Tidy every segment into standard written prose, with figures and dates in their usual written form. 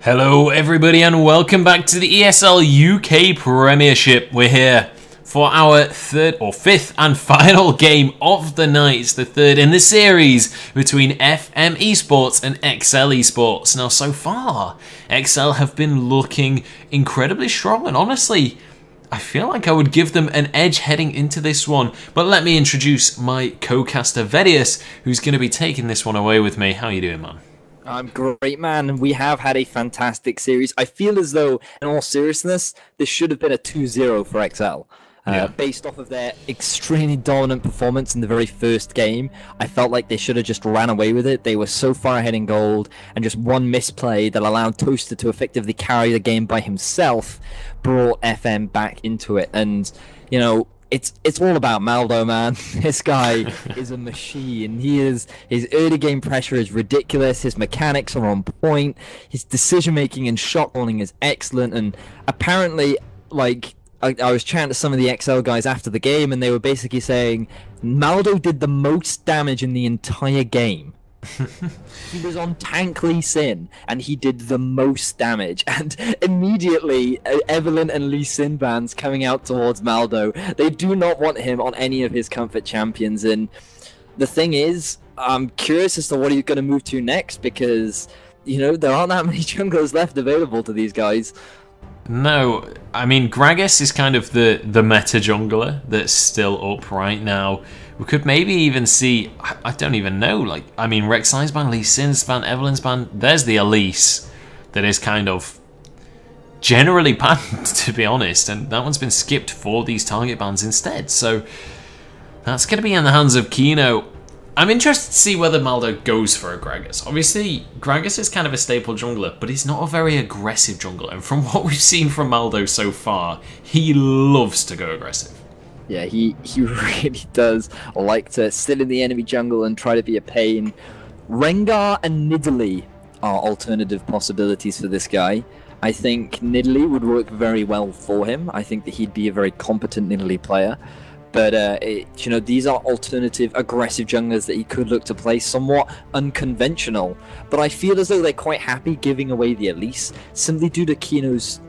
Hello everybody and welcome back to the ESL UK Premiership. We're here for our fifth and final game of the night. It's the third in the series between FM Esports and XL Esports. Now so far, XL have been looking incredibly strong and honestly, I feel like I would give them an edge heading into this one. But let me introduce my co-caster Vedius, who's going to be taking this one away with me. How you doing, man? I'm great, man. We have had a fantastic series. I feel as though, in all seriousness, this should have been a 2-0 for XL. Based off of their extremely dominant performance in the very first game, I felt like they should have just ran away with it. They were so far ahead in gold, and just one misplay that allowed Toaster to effectively carry the game by himself brought FM back into it. And, you know, it's all about Maldo, man. This guy is a machine. His early game pressure is ridiculous. His mechanics are on point. His decision making and shot calling is excellent. And apparently, like, I was chatting to some of the XL guys after the game, and they were basically saying Maldo did the most damage in the entire game. He was on tank Lee Sin, and he did the most damage. And immediately, Evelyn and Lee Sin bans coming out towards Maldo. They do not want him on any of his comfort champions. And the thing is, I'm curious as to what he's going to move to next, because, you know, there aren't that many junglers left available to these guys. No, I mean, Gragas is kind of the meta jungler that's still up right now. We could maybe even see, I don't even know, like, I mean, Rek'Sai's ban, Lee Sin's ban, Evelyn's ban, there's the Elise that is kind of generally banned, to be honest, and that one's been skipped for these target bans instead, so that's going to be in the hands of Kino. I'm interested to see whether Maldo goes for a Gragas. Obviously, Gragas is kind of a staple jungler, but he's not a very aggressive jungler, and from what we've seen from Maldo so far, he loves to go aggressive. Yeah, he really does like to sit in the enemy jungle and try to be a pain. Rengar and Nidalee are alternative possibilities for this guy. I think Nidalee would work very well for him. I think that he'd be a very competent Nidalee player. But, you know, these are alternative aggressive junglers that he could look to play, somewhat unconventional. But I feel as though they're quite happy giving away the Elise, simply due to Kino's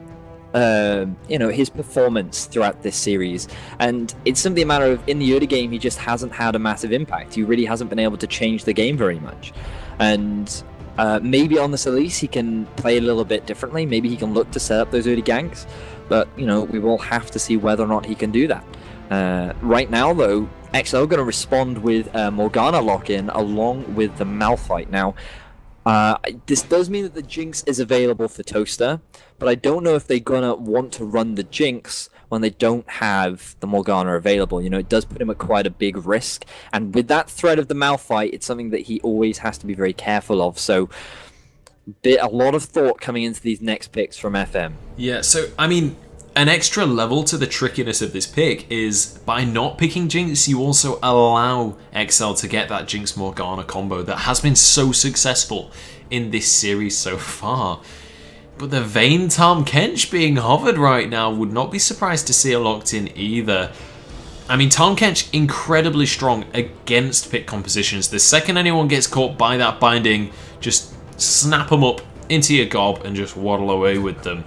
you know, his performance throughout this series. And it's simply a matter of, in the early game, he just hasn't had a massive impact. He really hasn't been able to change the game very much. And maybe on this Elise, he can play a little bit differently. Maybe he can look to set up those early ganks. But, you know, we will have to see whether or not he can do that. Right now, though, XL are going to respond with Morgana lock-in along with the Malphite. Now, this does mean that the Jinx is available for Toaster, but I don't know if they're going to want to run the Jinx when they don't have the Morgana available. You know, it does put him at quite a big risk, and with that threat of the Malphite, it's something that he always has to be very careful of. So, a lot of thought coming into these next picks from FM. Yeah, so, I mean, an extra level to the trickiness of this pick is by not picking Jinx, you also allow XL to get that Jinx Morgana combo that has been so successful in this series so far. But the Vayne Tahm Kench being hovered right now, would not be surprised to see it locked in either. I mean, Tahm Kench incredibly strong against pick compositions. The second anyone gets caught by that binding, just snap them up into your gob and just waddle away with them.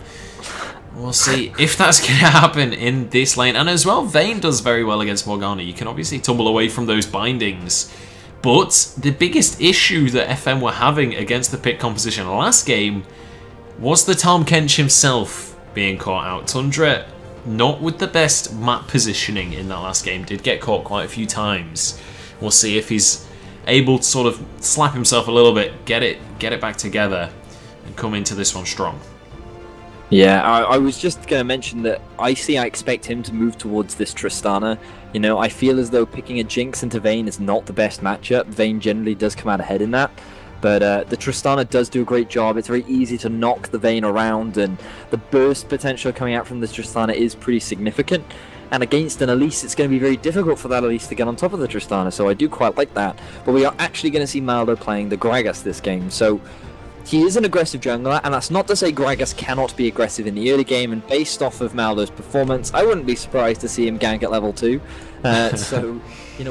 We'll see if that's going to happen in this lane. And as well, Vayne does very well against Morgana. You can obviously tumble away from those bindings. But the biggest issue that FM were having against the pick composition last game was the Tahm Kench himself being caught out. Tundra, not with the best map positioning in that last game, did get caught quite a few times. We'll see if he's able to sort of slap himself a little bit, get it back together, and come into this one strong. Yeah, I was just going to mention that I expect him to move towards this Tristana. You know, I feel as though picking a Jinx into Vayne is not the best matchup. Vayne generally does come out ahead in that. But the Tristana does do a great job. It's very easy to knock the Vayne around, and the burst potential coming out from this Tristana is pretty significant. And against an Elise, it's going to be very difficult for that Elise to get on top of the Tristana, so I do quite like that. But we are actually going to see Maldo playing the Gragas this game, so he is an aggressive jungler, and that's not to say Gragas cannot be aggressive in the early game, and based off of Maldo's performance, I wouldn't be surprised to see him gank at level 2. So,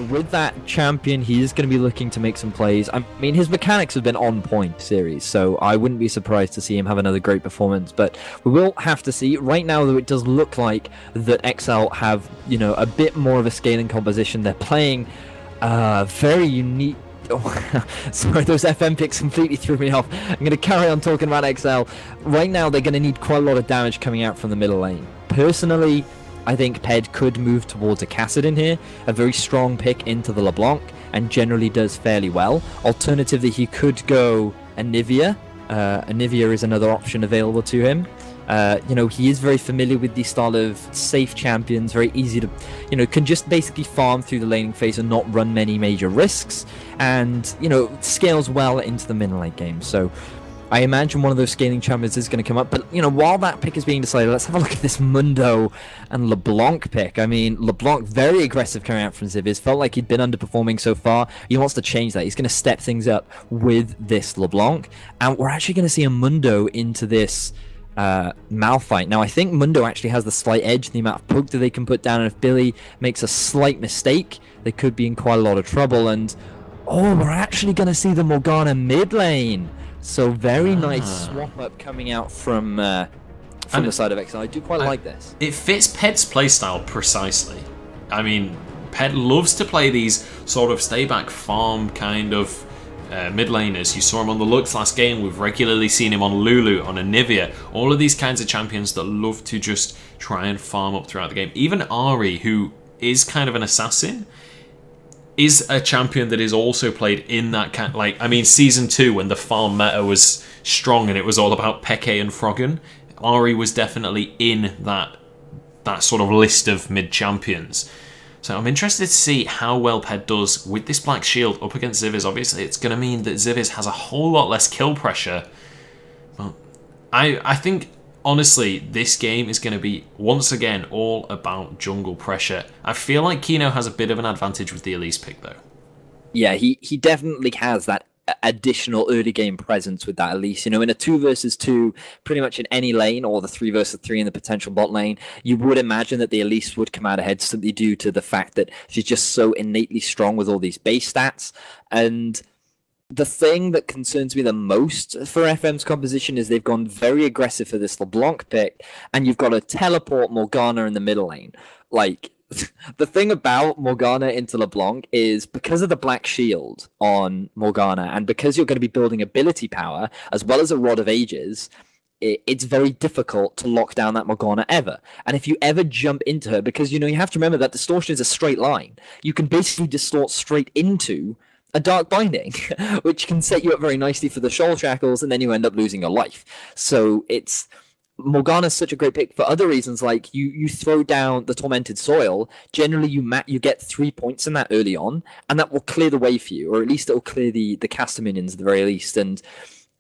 with that champion, he is going to be looking to make some plays. I mean, his mechanics have been on point series, so I wouldn't be surprised to see him have another great performance. But we will have to see. Right now, though, it does look like that XL have, a bit more of a scaling composition. They're playing very unique. Oh, sorry, those FM picks completely threw me off. I'm going to carry on talking about XL. Right now, they're going to need quite a lot of damage coming out from the middle lane. Personally, I think Ped could move towards a Kassadin here, a very strong pick into the LeBlanc, and generally does fairly well. Alternatively, he could go Anivia. Anivia is another option available to him. He is very familiar with these style of safe champions, very easy to, can just basically farm through the laning phase and not run many major risks, and, scales well into the mid-lane game. So I imagine one of those scaling champions is going to come up. But, while that pick is being decided, let's have a look at this Mundo and LeBlanc pick. I mean, LeBlanc, very aggressive coming out from Ziviz. Felt like he'd been underperforming so far. He wants to change that. He's going to step things up with this LeBlanc. And we're actually going to see a Mundo into this Malphite. Now, I think Mundo actually has the slight edge in the amount of poke that they can put down. And if Billy makes a slight mistake, they could be in quite a lot of trouble. And, we're actually going to see the Morgana mid lane. So very nice swap up coming out from the side of XL. I do quite like this. It fits Ped's playstyle precisely. I mean, Ped loves to play these sort of stay back farm kind of mid laners. You saw him on the Lux last game. We've regularly seen him on Lulu, on Anivia. All of these kinds of champions that love to just try and farm up throughout the game. Even Ari, who is kind of an assassin, is a champion that is also played in that kind. Season 2 when the farm meta was strong and it was all about Peke and Froggen, Ari was definitely in that sort of list of mid champions. So I'm interested to see how well Ped does with this Black Shield up against Ziviz. Obviously, it's going to mean that Ziviz has a whole lot less kill pressure. Well, I think, honestly, this game is going to be, once again, all about jungle pressure. I feel like Kino has a bit of an advantage with the Elise pick, though. Yeah, he definitely has that additional early game presence with that Elise. In a 2 versus 2, pretty much in any lane, or the 3 versus 3 in the potential bot lane, you would imagine that the Elise would come out ahead simply due to the fact that she's just so innately strong with all these base stats. And the thing that concerns me the most for FM's composition is they've gone very aggressive for this LeBlanc pick, and you've got to teleport Morgana in the middle lane. The thing about Morgana into LeBlanc is because of the Black Shield on Morgana, and because you're going to be building ability power, as well as a Rod of Ages, it's very difficult to lock down that Morgana ever. And if you ever jump into her, because, you have to remember that distortion is a straight line, you can basically distort straight into a Dark Binding, which can set you up very nicely for the Shoal Shackles, and then you end up losing your life. So Morgana's such a great pick for other reasons, like you throw down the Tormented Soil, generally you get 3 points in that early on, and that will clear the way for you, or at least it will clear the caster minions at the very least, and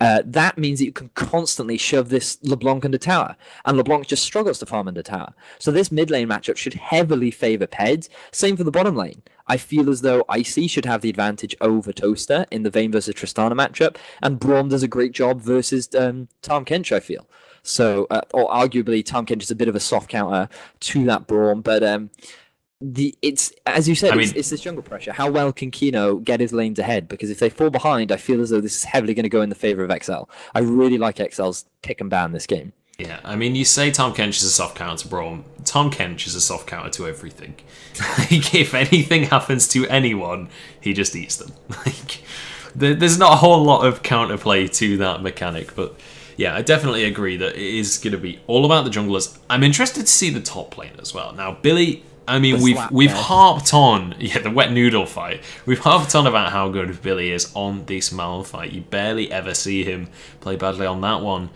that means that you can constantly shove this LeBlanc under tower, and LeBlanc just struggles to farm under tower. So this mid lane matchup should heavily favour Ped. Same for the bottom lane. I feel as though Icy should have the advantage over Toaster in the Vayne versus Tristana matchup, and Braum does a great job versus Tahm Kench, I feel. So, or arguably, Tahm Kench is a bit of a soft counter to that Braum, but it's, as you said, it's this jungle pressure. How well can Kino get his lanes ahead? Because if they fall behind, I feel as though this is heavily going to go in the favour of XL. I really like XL's pick and ban this game. Yeah, I mean, you say Tahm Kench is a soft counter to Braum. Tahm Kench is a soft counter to everything. If anything happens to anyone, he just eats them. There's not a whole lot of counterplay to that mechanic, but yeah, I definitely agree that it is going to be all about the junglers. I'm interested to see the top lane as well. Now, Billy, I mean, we've harped on, the wet noodle fight. We've harped on about how good Billy is on this Malphite. You barely ever see him play badly on that one.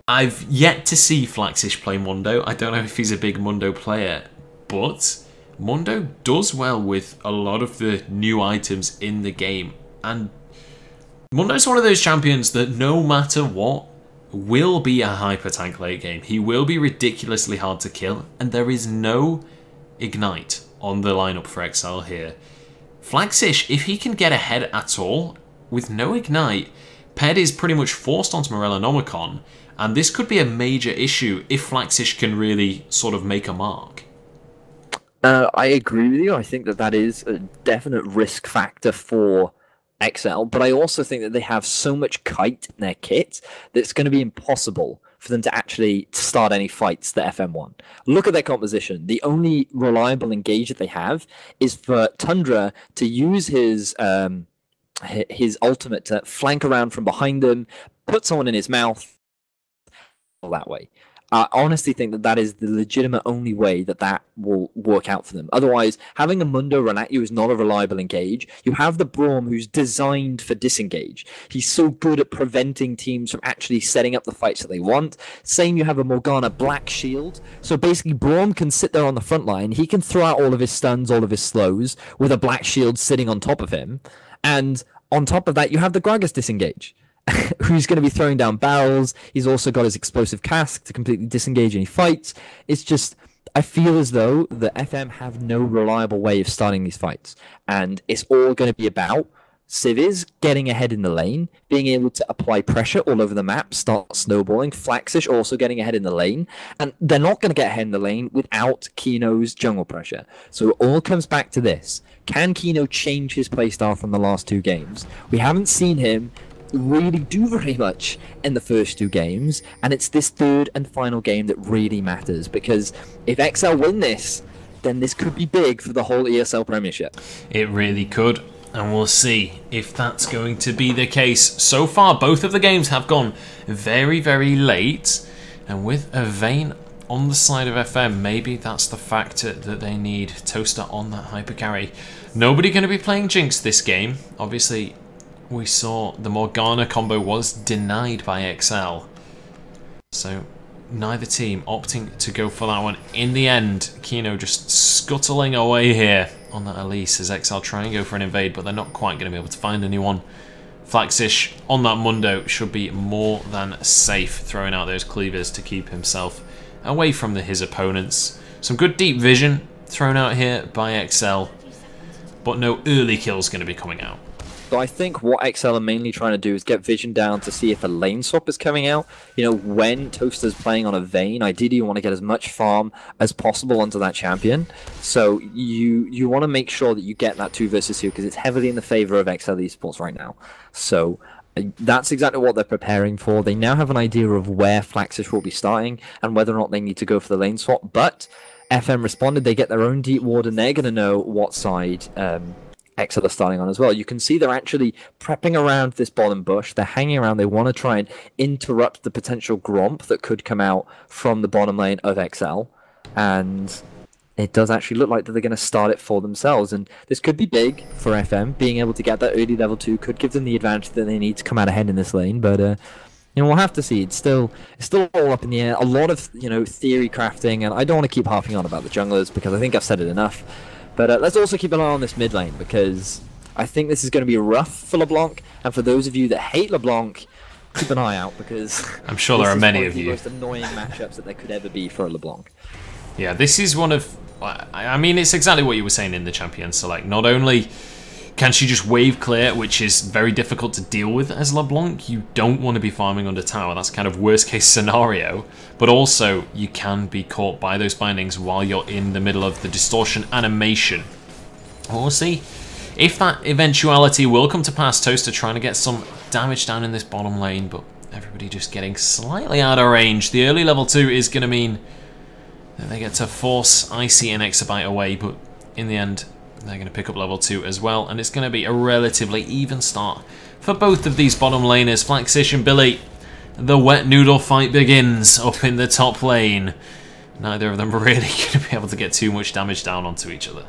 I've yet to see Flaxish play Mundo. I don't know if he's a big Mundo player, but Mundo does well with a lot of the new items in the game. And Mundo's one of those champions that no matter what will be a hyper tank late game. He will be ridiculously hard to kill, and there is no Ignite on the lineup for XL here. Flaxish, if he can get ahead at all, with no Ignite, Ped is pretty much forced onto Morellonomicon, and this could be a major issue if Flaxish can really sort of make a mark. I agree with you. I think that that is a definite risk factor for XL, but I also think that they have so much kite in their kit that it's going to be impossible for them to actually start any fights that FM won. Look at their composition. The only reliable engage that they have is for Tundra to use his ultimate to flank around from behind them, put someone in his mouth that way. I honestly think that that is the legitimate only way that that will work out for them. Otherwise, having a Mundo run at you is not a reliable engage. You have the Braum who's designed for disengage. He's so good at preventing teams from actually setting up the fights that they want. Same, you have a Morgana Black Shield. So basically, Braum can sit there on the front line. He can throw out all of his stuns, all of his slows, with a Black Shield sitting on top of him. And on top of that, you have the Gragas disengage. Who's going to be throwing down barrels. He's also got his explosive cask to completely disengage any fights. It's just, I feel as though the FM have no reliable way of starting these fights. And it's all going to be about Civiz getting ahead in the lane, being able to apply pressure all over the map, start snowballing. Flaxish also getting ahead in the lane. And they're not going to get ahead in the lane without Kino's jungle pressure. So it all comes back to this. Can Kino change his playstyle from the last two games? We haven't seen him really do very much in the first two games, and it's this third and final game that really matters, because if XL win this, then this could be big for the whole ESL Premiership. It really could, and we'll see if that's going to be the case. So far, both of the games have gone very, very late, and with a Vayne on the side of FM, maybe that's the factor that they need. Toaster on that hyper carry. Nobody going to be playing Jinx this game. Obviously, we saw the Morgana combo was denied by XL. So neither team opting to go for that one. In the end, Kino just scuttling away here on that Elise as XL try and go for an invade, but they're not quite going to be able to find anyone. Flaxish on that Mundo should be more than safe, throwing out those cleavers to keep himself away from his opponents. Some good deep vision thrown out here by XL, but no early kills going to be coming out. So I think what XL are mainly trying to do is get vision down to see if a lane swap is coming out. You know, when Toaster's playing on a Vayne, ideally you want to get as much farm as possible onto that champion. So you want to make sure that you get that 2 versus 2, because it's heavily in the favor of XL Esports right now. So that's exactly what they're preparing for. They now have an idea of where Flaxish will be starting and whether or not they need to go for the lane swap. But FM responded, they get their own deep ward, and they're going to know what side XL are starting on as well. You can see they're actually prepping around this bottom bush. They're hanging around. They want to try and interrupt the potential Gromp that could come out from the bottom lane of XL. And it does actually look like that they're going to start it for themselves. And this could be big for FM. Being able to get that early level 2 could give them the advantage that they need to come out ahead in this lane. But you know, we'll have to see. It's still all up in the air. A lot of, you know, theory crafting, and I don't want to keep harping on about the junglers because I think I've said it enough. But let's also keep an eye on this mid lane, because I think this is going to be rough for LeBlanc. And for those of you that hate LeBlanc, keep an eye out, because I'm sure there are many of you. This is one of the most annoying matchups that there could ever be for a LeBlanc. Yeah, this is one of... I mean, it's exactly what you were saying in the champion select. Not only can she just wave clear, which is very difficult to deal with as LeBlanc, you don't want to be farming under tower. That's kind of worst case scenario. But also, you can be caught by those bindings while you're in the middle of the distortion animation. We'll see if that eventuality will come to pass. Toaster trying to get some damage down in this bottom lane, but everybody just getting slightly out of range. The early level 2 is going to mean that they get to force Icy and Exabyte away, but in the end, they're going to pick up level 2 as well, and it's going to be a relatively even start for both of these bottom laners. Flaxish and Billy, the wet noodle fight begins up in the top lane. Neither of them really going to be able to get too much damage down onto each other.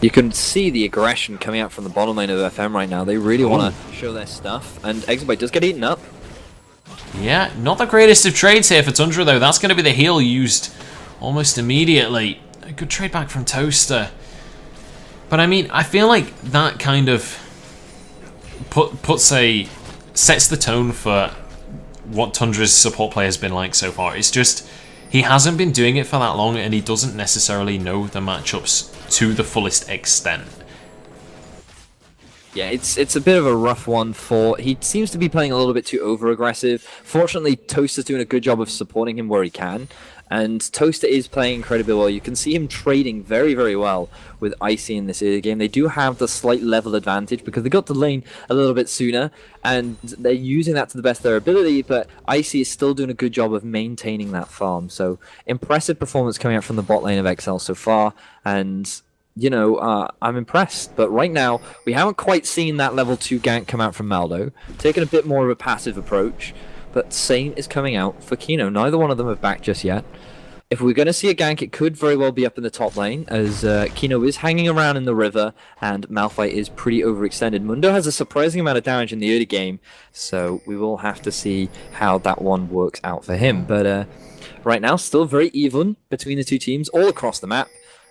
You can see the aggression coming out from the bottom lane of FM right now. They really want to show their stuff, and Exabyte does get eaten up. Yeah, not the greatest of trades here for Tundra, though. That's going to be the heal used almost immediately. A good trade back from Toaster. But I mean, I feel like that kind of sets the tone for what Tundra's support play has been like so far. It's just, he hasn't been doing it for that long, and he doesn't necessarily know the matchups to the fullest extent. Yeah, it's a bit of a rough one for... He seems to be playing a little bit too over-aggressive. Fortunately, Toaster's doing a good job of supporting him where he can. And Toaster is playing incredibly well. You can see him trading very, very well with Icy in this early game. They do have the slight level advantage because they got to lane a little bit sooner. And they're using that to the best of their ability. But Icy is still doing a good job of maintaining that farm. So, impressive performance coming out from the bot lane of XL so far. And... you know, I'm impressed. But right now, we haven't quite seen that level 2 gank come out from Maldo. Taking a bit more of a passive approach. But same is coming out for Kino. Neither one of them have backed just yet. If we're going to see a gank, it could very well be up in the top lane, as Kino is hanging around in the river, and Malphite is pretty overextended. Mundo has a surprising amount of damage in the early game, so we will have to see how that one works out for him. But right now, still very even between the two teams, all across the map.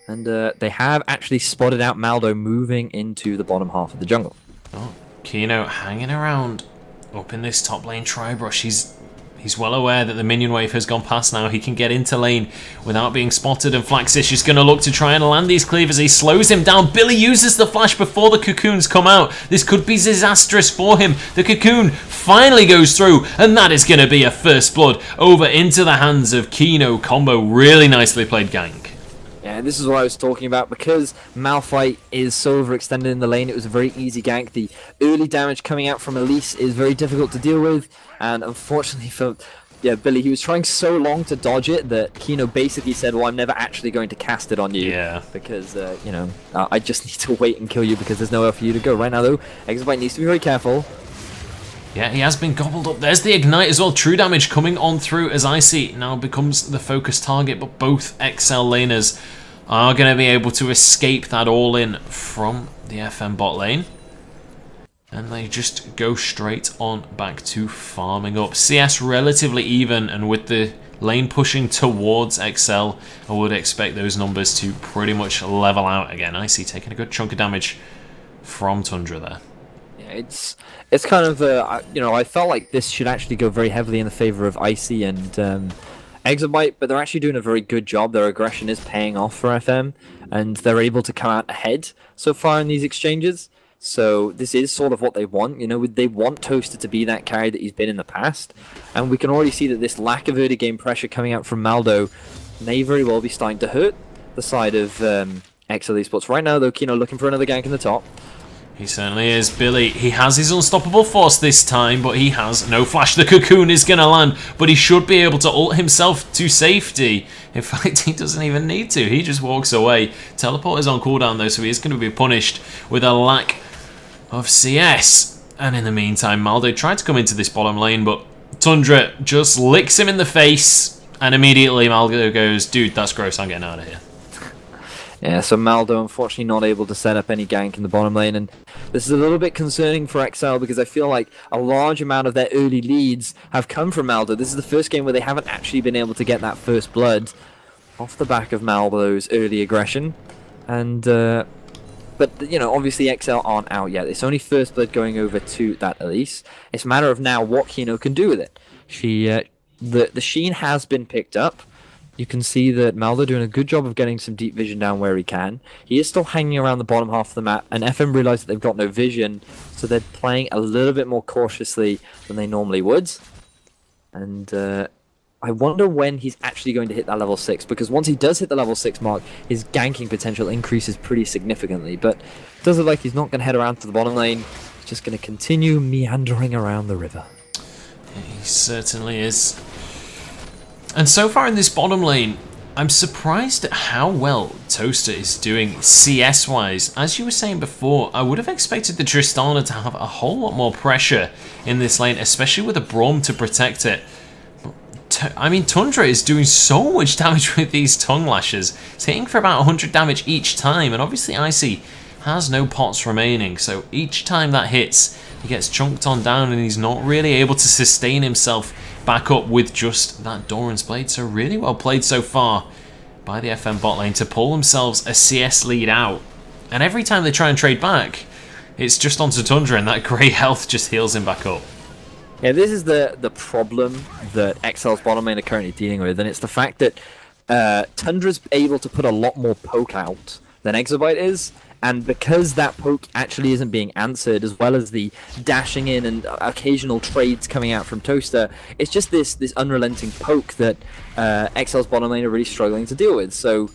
And they have actually spotted out Maldo moving into the bottom half of the jungle. Oh, Kino hanging around up in this top lane tri-brush. He's well aware that the minion wave has gone past now. He can get into lane without being spotted, and Flaxish is going to look to try and land these cleavers. He slows him down. Billy uses the flash before the cocoons come out. This could be disastrous for him. The cocoon finally goes through, and that is going to be a first blood over into the hands of Kino combo. Really nicely played gank. Yeah, this is what I was talking about. Because Malphite is so overextended in the lane, it was a very easy gank. The early damage coming out from Elise is very difficult to deal with, and unfortunately for Billy, he was trying so long to dodge it that Kino basically said, well, I'm never actually going to cast it on you. Yeah. Because, you know, I just need to wait and kill you because there's nowhere for you to go. Right now, though, Exabyte needs to be very careful. Yeah, he has been gobbled up. There's the Ignite as well. True damage coming on through as Icy now becomes the focus target, but both XL laners are going to be able to escape that all-in from the FM bot lane. And they just go straight on back to farming up. CS relatively even, and with the lane pushing towards XL, I would expect those numbers to pretty much level out again. Icy taking a good chunk of damage from Tundra there. It's kind of you know, I felt like this should actually go very heavily in the favor of Icy and Exabyte, but they're actually doing a very good job. Their aggression is paying off for FM, and they're able to come out ahead so far in these exchanges. So this is sort of what they want. You know, they want Toaster to be that carry that he's been in the past, and we can already see that this lack of early game pressure coming out from Maldo may very well be starting to hurt the side of XL Esports. Right now, though, Kino looking for another gank in the top. He certainly is. Billy, he has his unstoppable force this time, but he has no flash. The cocoon is going to land, but he should be able to ult himself to safety. In fact, he doesn't even need to. He just walks away. Teleport is on cooldown, though, so he is going to be punished with a lack of CS. And in the meantime, Maldo tried to come into this bottom lane, but Tundra just licks him in the face, and immediately Maldo goes, dude, that's gross, I'm getting out of here. Yeah, so Maldo unfortunately not able to set up any gank in the bottom lane, and this is a little bit concerning for XL because I feel like a large amount of their early leads have come from Maldo. This is the first game where they haven't actually been able to get that first blood off the back of Maldo's early aggression. And but you know, obviously XL aren't out yet. It's only first blood going over to that Elise. It's a matter of now what Kino can do with it. The Sheen has been picked up. You can see that Maldo doing a good job of getting some deep vision down where he can. He is still hanging around the bottom half of the map, and FM realize that they've got no vision, so they're playing a little bit more cautiously than they normally would. And I wonder when he's actually going to hit that level 6, because once he does hit the level 6 mark, his ganking potential increases pretty significantly. But it does look like he's not going to head around to the bottom lane. He's just going to continue meandering around the river. He certainly is. And so far in this bottom lane, I'm surprised at how well Toaster is doing CS-wise. As you were saying before, I would have expected the Tristana to have a whole lot more pressure in this lane, especially with a Braum to protect it. I mean, Tundra is doing so much damage with these tongue lashes. It's hitting for about 100 damage each time, and obviously Icy has no pots remaining, so each time that hits, he gets chunked on down and he's not really able to sustain himself back up with just that Doran's Blade. So really well played so far by the FM bot lane to pull themselves a CS lead out. And every time they try and trade back, it's just onto Tundra, and that grey health just heals him back up. Yeah, this is the problem that XL's bottom lane are currently dealing with, and it's the fact that Tundra's able to put a lot more poke out than Exabyte is. And because that poke actually isn't being answered, as well as the dashing in and occasional trades coming out from Toaster, it's just this unrelenting poke that XL's bottom lane are really struggling to deal with. So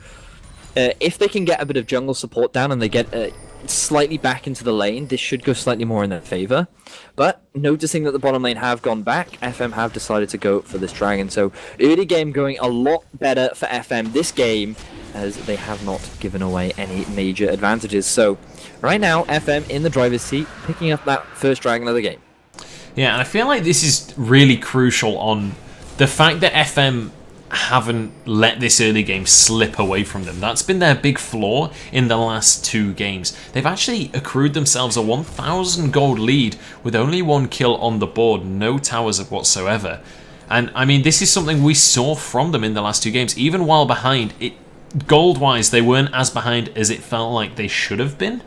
if they can get a bit of jungle support down and they get slightly back into the lane, this should go slightly more in their favor. But noticing that the bottom lane have gone back, FM have decided to go for this dragon. So early game going a lot better for FM this game, as they have not given away any major advantages. So right now, FM in the driver's seat, picking up that first dragon of the game. Yeah, and I feel like this is really crucial on the fact that FM haven't let this early game slip away from them. That's been their big flaw in the last 2 games. They've actually accrued themselves a 1,000 gold lead with only 1 kill on the board, no towers whatsoever. And I mean, this is something we saw from them in the last 2 games. Even while behind, gold-wise, they weren't as behind as it felt like they should have been.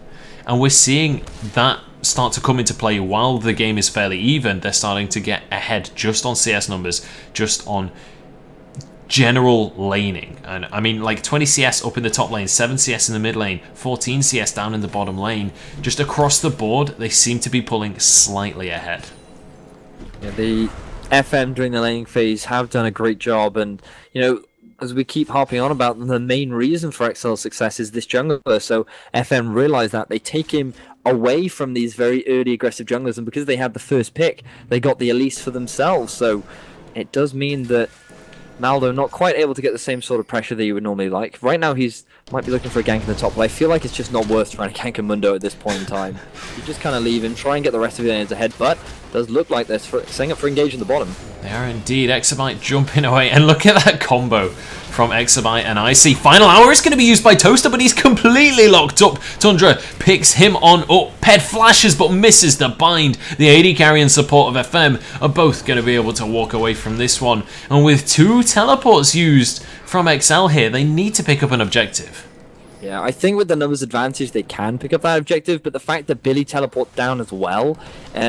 And we're seeing that start to come into play while the game is fairly even. They're starting to get ahead just on CS numbers, just on general laning. And I mean, like 20 CS up in the top lane, 7 CS in the mid lane, 14 CS down in the bottom lane. Just across the board, they seem to be pulling slightly ahead. Yeah, the FM during the laning phase have done a great job, and you know, as we keep harping on about, the main reason for XL's success is this jungler. So FM realize that they take him away from these very early aggressive junglers, and because they had the first pick, they got the Elise for themselves. So it does mean that Maldo not quite able to get the same sort of pressure that you would normally like. Right now he's might be looking for a gank in the top, but I feel like it's just not worth trying to gank a Mundo at this point in time. You just kind of leave him, try and get the rest of the lanes ahead, but it does look like they're setting up for engage in the bottom. They are indeed. Exabyte jumping away, and look at that combo from Exabyte and Icy. Final hour is going to be used by Toaster, but he's completely locked up. Tundra picks him on up. Ped flashes but misses the bind. The AD carry and support of FM are both going to be able to walk away from this one. And with 2 teleports used from XL here, they need to pick up an objective. Yeah, I think with the numbers advantage they can pick up that objective, but the fact that Billy teleports down as well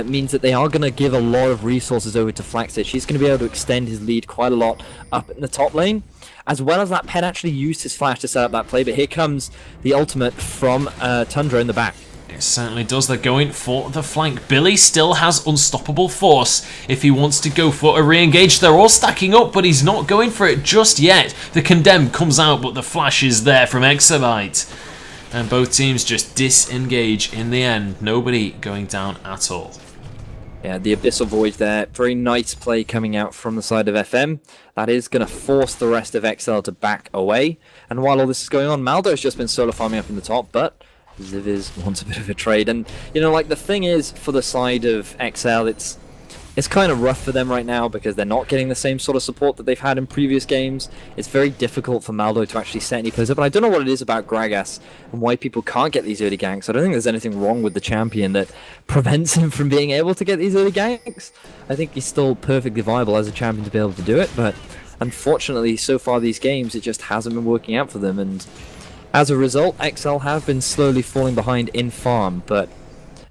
means that they are going to give a lot of resources over to Flaxit. She's going to be able to extend his lead quite a lot up in the top lane, as well as that Ped actually used his flash to set up that play, but here comes the ultimate from Tundra in the back. It certainly does. They're going for the flank. Billy still has unstoppable force if he wants to go for a re-engage. They're all stacking up, but he's not going for it just yet. The Condemn comes out, but the flash is there from Exabyte. And both teams just disengage in the end. Nobody going down at all. Yeah, the Abyssal Voyage there. Very nice play coming out from the side of FM. That is going to force the rest of XL to back away. And while all this is going on, Maldo's just been solo farming up in the top, but Ziviz wants a bit of a trade. And, you know, like, the thing is, for the side of XL, it's kind of rough for them right now because they're not getting the same sort of support that they've had in previous games. It's very difficult for Maldo to actually set any plays up. And I don't know what it is about Gragas and why people can't get these early ganks. I don't think there's anything wrong with the champion that prevents him from being able to get these early ganks. I think he's still perfectly viable as a champion to be able to do it, but unfortunately, so far these games, it just hasn't been working out for them. And as a result, XL have been slowly falling behind in farm, but,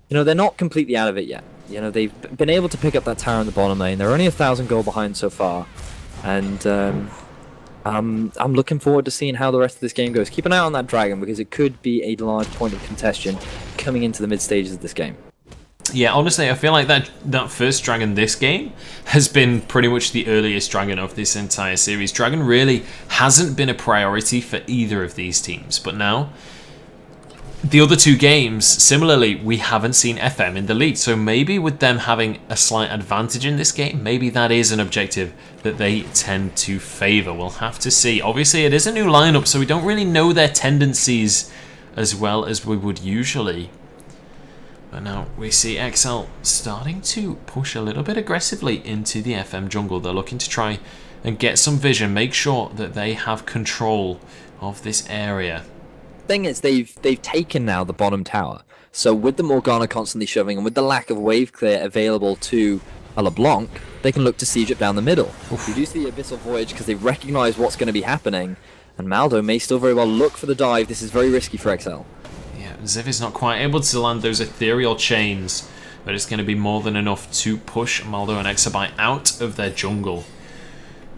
you know, they're not completely out of it yet. You know, they've been able to pick up that tower in the bottom lane. They're only 1,000 gold behind so far, and I'm looking forward to seeing how the rest of this game goes. Keep an eye on that dragon, because it could be a large point of contention coming into the mid stages of this game. Yeah, honestly, I feel like that first dragon this game has been pretty much the earliest dragon of this entire series. Dragon really hasn't been a priority for either of these teams, but now the other 2 games, similarly, we haven't seen FM in the lead. So maybe with them having a slight advantage in this game, maybe that is an objective that they tend to favour. We'll have to see. Obviously, it is a new lineup, so we don't really know their tendencies as well as we would usually. But now we see XL starting to push a little bit aggressively into the FM jungle. They're looking to try and get some vision, make sure that they have control of this area. Thing is, they've taken now the bottom tower. So with the Morgana constantly shoving and with the lack of wave clear available to a LeBlanc, they can look to siege up down the middle. You do see the Abyssal Voyage because they recognise what's going to be happening, and Maldo may still very well look for the dive. This is very risky for XL. Ziv is not quite able to land those ethereal chains, but it's going to be more than enough to push Maldo and Exabyte out of their jungle.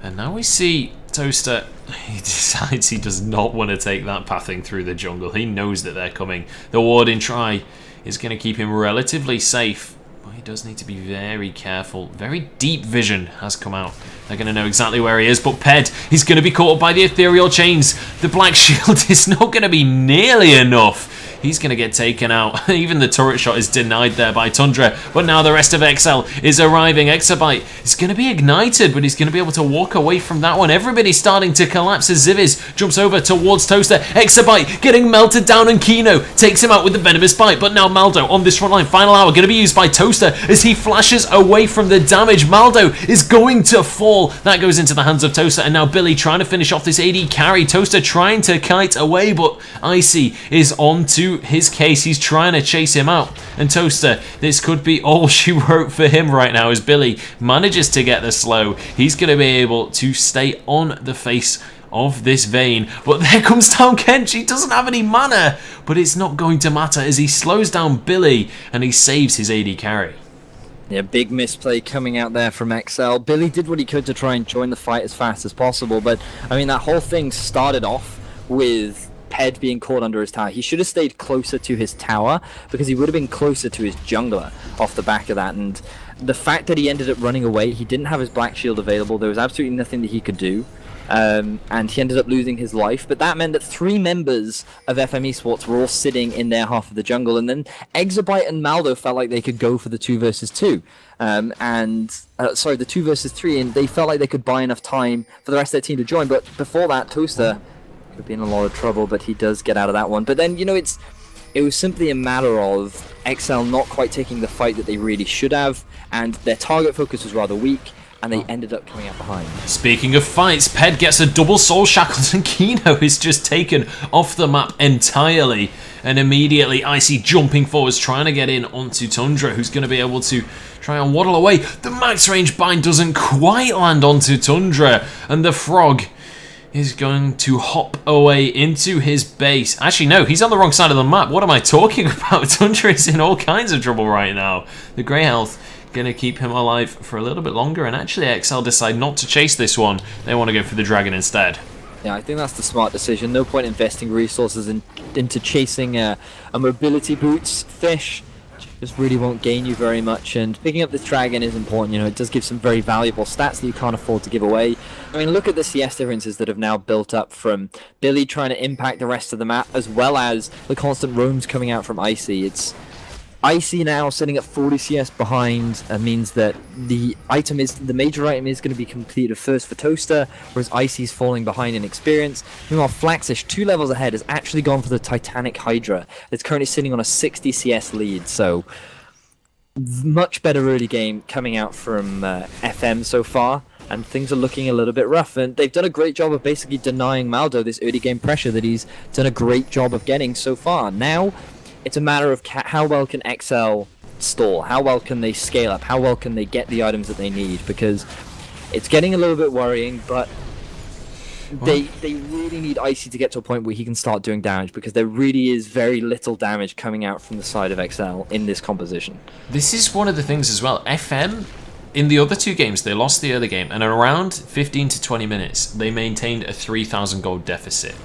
And now we see Toaster, he decides he does not want to take that pathing through the jungle. He knows that they're coming. The ward-in try is going to keep him relatively safe. But he does need to be very careful. Very deep vision has come out. They're going to know exactly where he is. But Ped, he's going to be caught by the ethereal chains. The black shield is not going to be nearly enough. He's going to get taken out. Even the turret shot is denied there by Tundra. But now the rest of XL is arriving. Exabyte is going to be ignited, but he's going to be able to walk away from that one. Everybody's starting to collapse as Ziviz jumps over towards Toaster. Exabyte getting melted down, and Kino takes him out with the venomous bite. But now Maldo on this front line. Final hour going to be used by Toaster as he flashes away from the damage. Maldo is going to fall. That goes into the hands of Toaster, and now Billy trying to finish off this AD carry. Toaster trying to kite away, but Icy is on to his case. He's trying to chase him out, and Toaster, this could be all she wrote for him right now as Billy manages to get the slow. He's going to be able to stay on the face of this Vayne, but there comes down Kench. He doesn't have any mana, but it's not going to matter as he slows down Billy and he saves his AD carry. Yeah, big misplay coming out there from XL. Billy did what he could to try and join the fight as fast as possible, but I mean, that whole thing started off with Ped being caught under his tower. He should have stayed closer to his tower because he would have been closer to his jungler off the back of that. And the fact that he ended up running away, he didn't have his black shield available. There was absolutely nothing that he could do. And he ended up losing his life. But that meant that 3 members of FM Esports were all sitting in their half of the jungle. And then Exabyte and Maldo felt like they could go for the 2 versus 2. Sorry, the 2 versus 3. And they felt like they could buy enough time for the rest of their team to join. But before that, Toaster could be in a lot of trouble, but he does get out of that one. But then, you know, it was simply a matter of XL not quite taking the fight that they really should have, and their target focus was rather weak, and they ended up coming out behind. Speaking of fights, Ped gets a double soul shackles, and Kino is just taken off the map entirely. And immediately Icy jumping forwards, trying to get in onto Tundra, who's going to be able to try and waddle away. The max range bind doesn't quite land onto Tundra, and the frog is going to hop away into his base. Actually, no, he's on the wrong side of the map. What am I talking about? Tundra is in all kinds of trouble right now. The grey health going to keep him alive for a little bit longer, and actually XL decide not to chase this one. They want to go for the dragon instead. Yeah, I think that's the smart decision. No point investing resources into chasing a mobility boots fish. Just really won't gain you very much, and picking up this dragon is important. You know, it does give some very valuable stats that you can't afford to give away. I mean, look at the CS differences that have now built up from Billy trying to impact the rest of the map, as well as the constant roams coming out from Icy. It's Icy now sitting at 40 CS behind, means that the major item is going to be completed first for Toaster, whereas Icy's falling behind in experience. Meanwhile, Flaxish, 2 levels ahead, has actually gone for the Titanic Hydra. It's currently sitting on a 60 CS lead, so much better early game coming out from FM so far, and things are looking a little bit rough, and they've done a great job of basically denying Maldo this early game pressure that he's done a great job of getting so far. Now it's a matter of how well can XL stall, how well can they scale up, how well can they get the items that they need, because it's getting a little bit worrying, but they really need Icy to get to a point where he can start doing damage, because there really is very little damage coming out from the side of XL in this composition. This is one of the things as well. FM, in the other 2 games, they lost the early game, and around 15 to 20 minutes, they maintained a 3,000 gold deficit.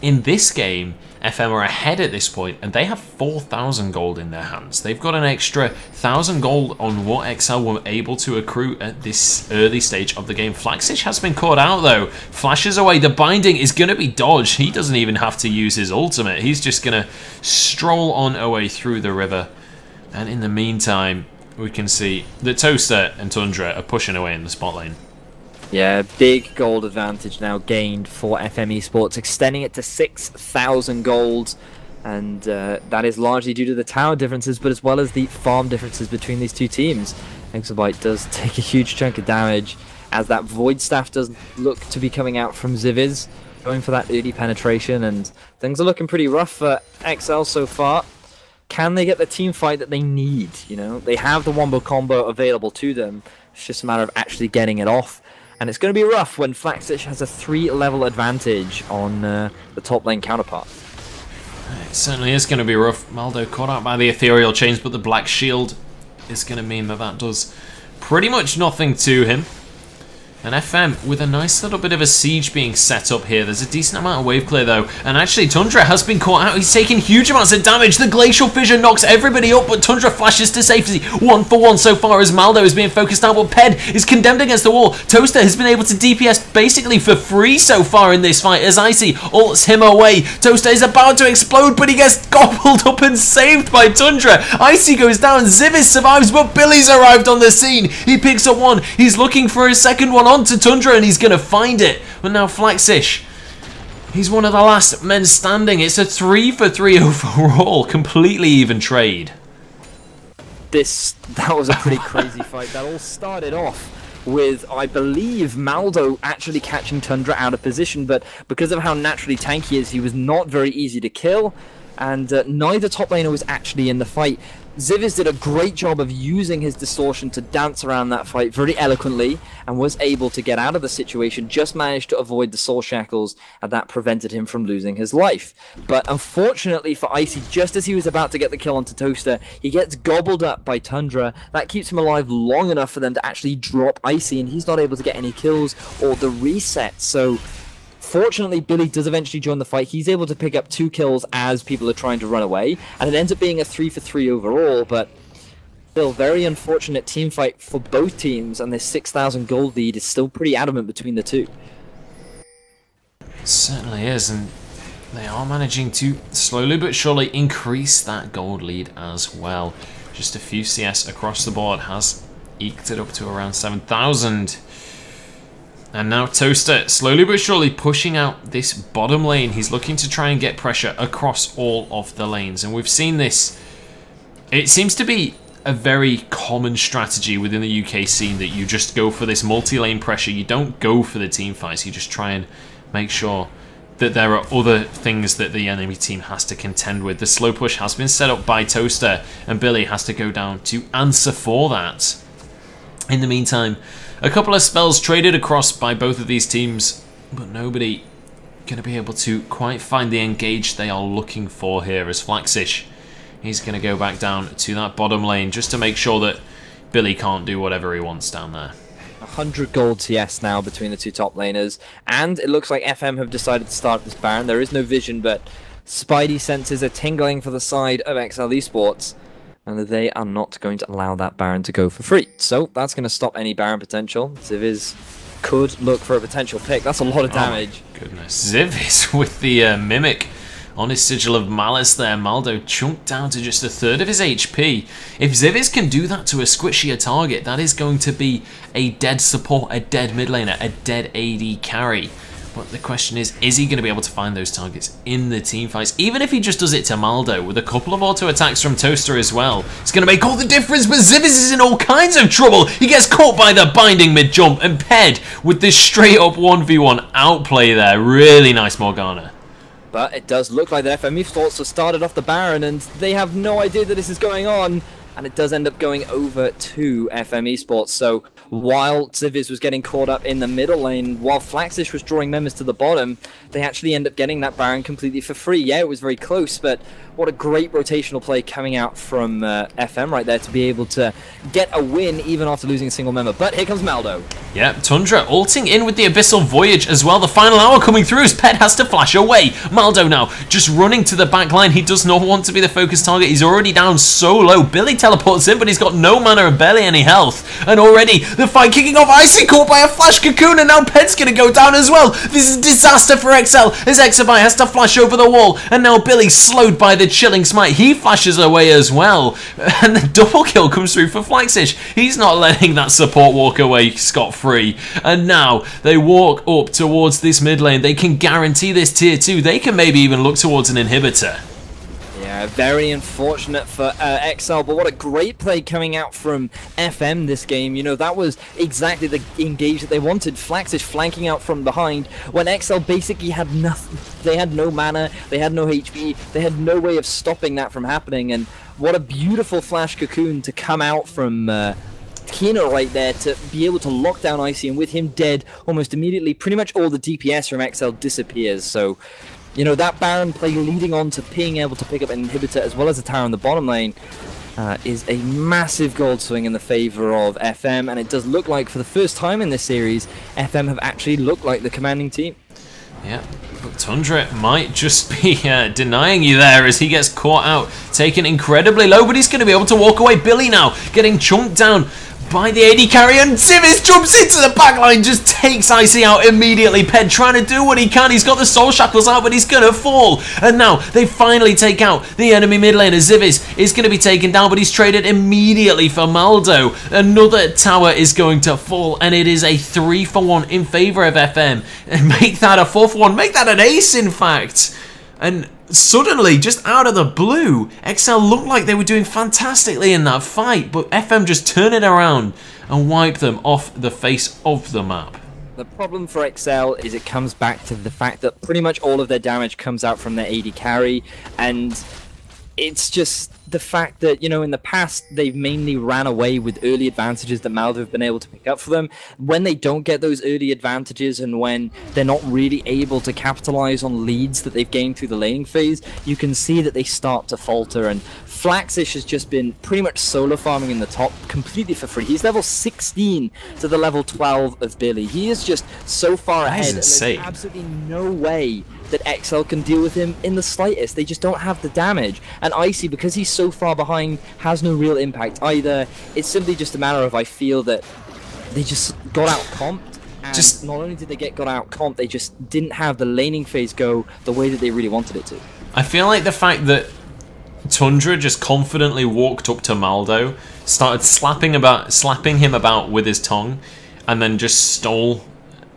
In this game, FM are ahead at this point, and they have 4,000 gold in their hands. They've got an extra 1,000 gold on what XL were able to accrue at this early stage of the game. Flaxish has been caught out, though. Flashes away. The binding is going to be dodged. He doesn't even have to use his ultimate. He's just going to stroll on away through the river. And in the meantime, we can see that Toaster and Tundra are pushing away in the spot lane. Yeah, big gold advantage now gained for FM Esports, extending it to 6,000 gold, and that is largely due to the tower differences, but as well as the farm differences between these 2 teams. Exabyte does take a huge chunk of damage, as that Void Staff does look to be coming out from Ziviz, going for that early penetration, and things are looking pretty rough for XL so far. Can they get the team fight that they need? You know, they have the wombo combo available to them. It's just a matter of actually getting it off. And it's going to be rough when Flaxish has a 3-level advantage on the top lane counterpart. It certainly is going to be rough. Maldo caught out by the ethereal chains, but the black shield is going to mean that that does pretty much nothing to him. And FM with a nice little bit of a siege being set up here. There's a decent amount of wave clear though. And actually Tundra has been caught out. He's taking huge amounts of damage. The Glacial Fissure knocks everybody up, but Tundra flashes to safety. 1 for 1 so far as Maldo is being focused out, but Ped is condemned against the wall. Toaster has been able to DPS basically for free so far in this fight as Icy ults him away. Toaster is about to explode, but he gets gobbled up and saved by Tundra. Icy goes down. Zivis survives, but Billy's arrived on the scene. He picks up one. He's looking for his second one onto Tundra and he's going to find it. But now Flaxish, he's one of the last men standing. It's a 3 for 3 overall. Completely even trade. That was a pretty crazy fight. That all started off with, I believe, Maldo actually catching Tundra out of position, but because of how naturally tanky he is, he was not very easy to kill, and neither top laner was actually in the fight. Zivis did a great job of using his distortion to dance around that fight very eloquently and was able to get out of the situation, just managed to avoid the soul shackles, and that prevented him from losing his life. But unfortunately for Icy, just as he was about to get the kill onto Toaster, he gets gobbled up by Tundra. That keeps him alive long enough for them to actually drop Icy, and he's not able to get any kills or the reset. So fortunately, Billy does eventually join the fight. He's able to pick up 2 kills as people are trying to run away, and it ends up being a 3 for 3 overall, but still very unfortunate team fight for both teams, and this 6,000 gold lead is still pretty adamant between the two. It certainly is, and they are managing to slowly but surely increase that gold lead as well. Just a few CS across the board has eked it up to around 7,000. And now Toaster, slowly but surely pushing out this bottom lane. He's looking to try and get pressure across all of the lanes. And we've seen this. It seems to be a very common strategy within the UK scene that you just go for this multi-lane pressure. You don't go for the team fights. You just try and make sure that there are other things that the enemy team has to contend with. The slow push has been set up by Toaster, and Billy has to go down to answer for that. In the meantime, a couple of spells traded across by both of these teams, but nobody going to be able to quite find the engage they are looking for here as Flaxish. He's going to go back down to that bottom lane just to make sure that Billy can't do whatever he wants down there. 100 gold CS now between the two top laners, and it looks like FM have decided to start this Baron. There is no vision, but Spidey senses are tingling for the side of XL Esports, and they are not going to allow that Baron to go for free. So that's going to stop any Baron potential. Zivis could look for a potential pick. That's a lot of damage. Oh, goodness. Zivis with the Mimic on his Sigil of Malice there. Maldo chunked down to just 1/3 of his HP. If Zivis can do that to a squishier target, that is going to be a dead support, a dead mid laner, a dead AD carry. But the question is he going to be able to find those targets in the team fights? Even if he just does it to Maldo with a couple of auto attacks from Toaster as well, it's going to make all the difference. But Zivis is in all kinds of trouble. He gets caught by the binding mid jump, and Ped with this straight up 1v1 outplay there. Really nice Morgana. But it does look like the FME thoughts have started off the Baron, and they have no idea that this is going on. And it does end up going over to FM Esports. So while Zivis was getting caught up in the middle lane, while Flaxish was drawing members to the bottom, they actually end up getting that Baron completely for free. Yeah, it was very close, but what a great rotational play coming out from FM right there to be able to get a win even after losing a single member. But here comes Maldo. Yeah, Tundra ulting in with the Abyssal Voyage as well. The final hour coming through as Ped has to flash away. Maldo now just running to the back line. He does not want to be the focus target. He's already down so low. Billy teleports in, but he's got no mana and barely any health. And already the fight kicking off. Icy caught by a flash cocoon, and now Ped's going to go down as well. This is disaster for XL as Exabyte has to flash over the wall, and now Billy slowed by the chilling smite. He flashes away as well, and the double kill comes through for Flaxish. He's not letting that support walk away scot-free, and now they walk up towards this mid lane. They can guarantee this tier 2. They can maybe even look towards an inhibitor. Yeah, very unfortunate for XL, but what a great play coming out from FM this game. You know, that was exactly the engage that they wanted. Flaxish flanking out from behind when XL basically had nothing. They had no mana, they had no HP, they had no way of stopping that from happening, and what a beautiful flash cocoon to come out from Kina right there to be able to lock down Icy, and with him dead almost immediately, pretty much all the DPS from XL disappears. So, you know, that Baron play leading on to being able to pick up an inhibitor as well as a tower in the bottom lane. is a massive gold swing in the favor of FM, and it does look like for the first time in this series, FM have actually looked like the commanding team. Yeah, but Tundra might just be denying you there as he gets caught out, taken incredibly low, but he's going to be able to walk away. Billy now getting chunked down by the AD carry, and Zivis jumps into the backline, just takes Icy out immediately. Ped trying to do what he can. He's got the soul shackles out, but he's going to fall. And now they finally take out the enemy mid laner. Zivis is going to be taken down, but he's traded immediately for Maldo. Another tower is going to fall, and it is a 3-for-1 in favor of FM. And make that a 4-for-1. Make that an ace, in fact. And suddenly, just out of the blue, XL looked like they were doing fantastically in that fight, but FM just turn it around and wipe them off the face of the map. The problem for XL is it comes back to the fact that pretty much all of their damage comes out from their AD carry, and it's just the fact that, you know, in the past they've mainly ran away with early advantages that Maldo have been able to pick up for them. When they don't get those early advantages and when they're not really able to capitalize on leads that they've gained through the laning phase, you can see that they start to falter. And Flaxish has just been pretty much solo farming in the top completely for free. He's level 16 to the level 12 of Billy. He is just so far ahead, and there's absolutely no way that XL can deal with him in the slightest. They just don't have the damage. And Icy, because he's so far behind, has no real impact either. It's simply just a matter of, I feel that they just got out comped. And not only did they got out comped, they just didn't have the laning phase go the way that they really wanted it to. I feel like the fact that Tundra just confidently walked up to Maldo, started slapping him about with his tongue, and then just stole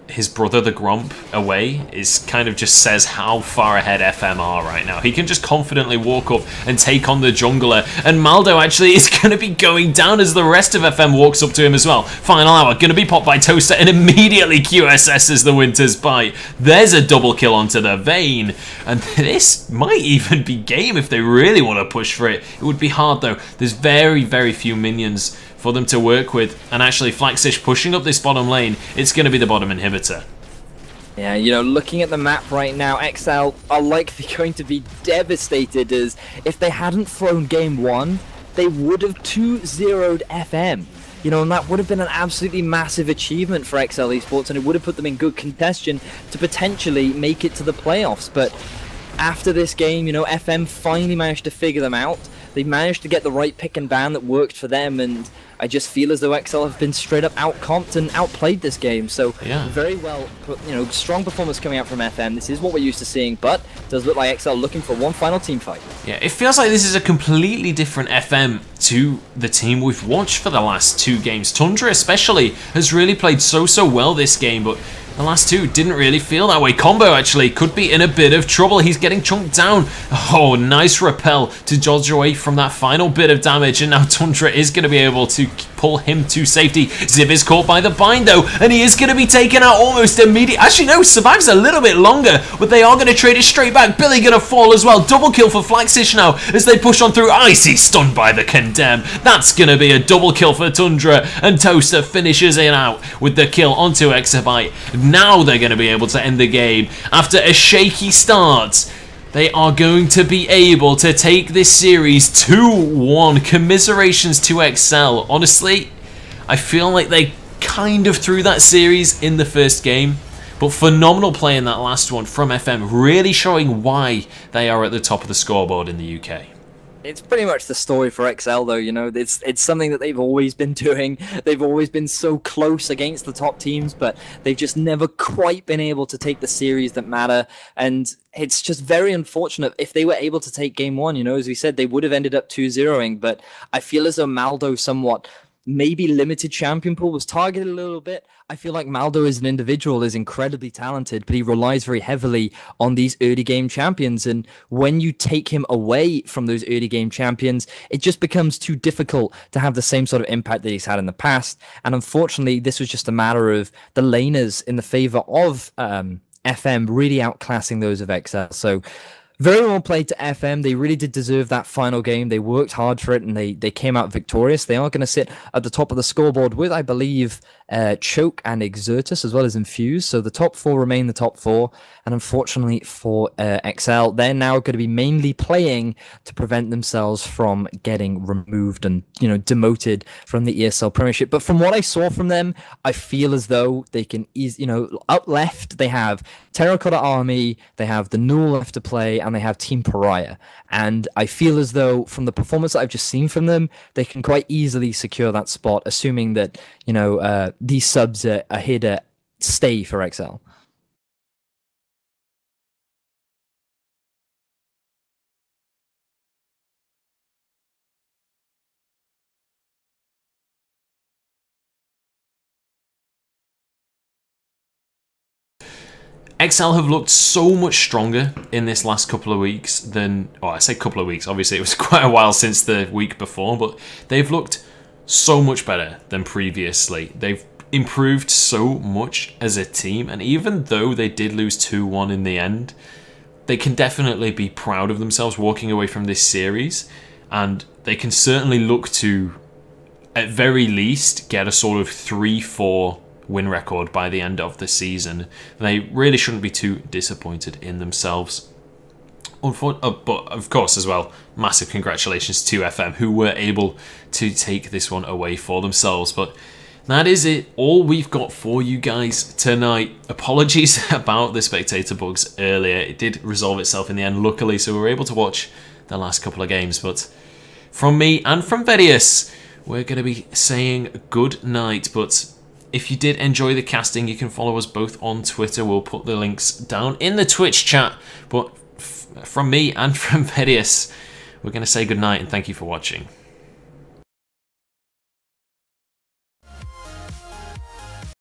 his brother the Grump away is kind of just says how far ahead FM are right now. He can just confidently walk up and take on the jungler, and Maldo actually is going to be going down as the rest of FM walks up to him as well. Final hour going to be popped by Toaster, and immediately QSS's the Winter's Bite. There's a double kill onto the Vayne, and this might even be game if they really want to push for it. It would be hard though. There's very, very few minions for them to work with, and actually Flaxish pushing up this bottom lane, it's going to be the bottom inhibitor. Yeah, you know, looking at the map right now, XL are likely going to be devastated, as if they hadn't thrown game 1, they would have 2-0'd FM. You know, and that would have been an absolutely massive achievement for XL Esports, and it would have put them in good contention to potentially make it to the playoffs. But after this game, you know, FM finally managed to figure them out. They managed to get the right pick and ban that worked for them, and I just feel as though XL have been straight up out-comped and outplayed this game. So yeah, very well, you know, strong performance coming out from FM. This is what we're used to seeing, but it does look like XL looking for one final team fight. Yeah, it feels like this is a completely different FM to the team we've watched for the last 2 games. Tundra especially has really played so well this game, but the last 2 didn't really feel that way. Combo actually could be in a bit of trouble. He's getting chunked down. Oh, nice repel to dodge away from that final bit of damage, and now Tundra is going to be able to pull him to safety. Ziv is caught by the bind though, and he is going to be taken out almost immediately. Actually no, survives a little bit longer, but they are going to trade it straight back. Billy going to fall as well. Double kill for Flaxish now as they push on through. Icy stunned by the Condemn. That's going to be a double kill for Tundra, and Toaster finishes it out with the kill onto Exabyte. Now they're going to be able to end the game after a shaky start. They are going to be able to take this series 2-1. Commiserations to XL. Honestly, I feel like they kind of threw that series in the first game, but phenomenal play in that last one from FM, really showing why they are at the top of the scoreboard in the UK. It's pretty much the story for XL though, you know, it's something that they've always been doing. They've always been so close against the top teams, but they've just never quite been able to take the series that matter, and it's just very unfortunate. If they were able to take game 1, you know, as we said, they would have ended up 2-0ing, but I feel as though Maldo somewhat maybe limited champion pool was targeted a little bit. I feel like Maldo as an individual is incredibly talented, but he relies very heavily on these early game champions. And when you take him away from those early game champions, it just becomes too difficult to have the same sort of impact that he's had in the past. And unfortunately, this was just a matter of the laners in the favor of FM really outclassing those of XL. So Very well played to FM. They really did deserve that final game. They worked hard for it, and they came out victorious. They are going to sit at the top of the scoreboard with, I believe, Choke and Exertus, as well as Infuse. So the top four remain the top four. And unfortunately for XL, they're now going to be mainly playing to prevent themselves from getting removed and, you know, demoted from the ESL Premiership. But from what I saw from them, I feel as though they can, you know, up left, they have Terracotta Army, they have the Null left to play, and they have Team Pariah. And I feel as though from the performance that I've just seen from them, they can quite easily secure that spot, assuming that, you know, these subs are here to stay for XL. XL have looked so much stronger in this last couple of weeks than... Oh, I say couple of weeks. Obviously, it was quite a while since the week before, but they've looked so much better than previously. They've improved so much as a team, and even though they did lose 2-1 in the end, they can definitely be proud of themselves walking away from this series, and they can certainly look to, at very least, get a sort of 3-4 win record by the end of the season. They really shouldn't be too disappointed in themselves. But of course as well, massive congratulations to FM, who were able to take this one away for themselves. But that is it, all we've got for you guys tonight. Apologies about the spectator bugs earlier. It did resolve itself in the end, luckily, so we were able to watch the last couple of games. But from me and from Vedius, we're going to be saying good night. But if you did enjoy the casting, you can follow us both on Twitter. We'll put the links down in the Twitch chat. But from me and from Vedius, we're going to say goodnight and thank you for watching.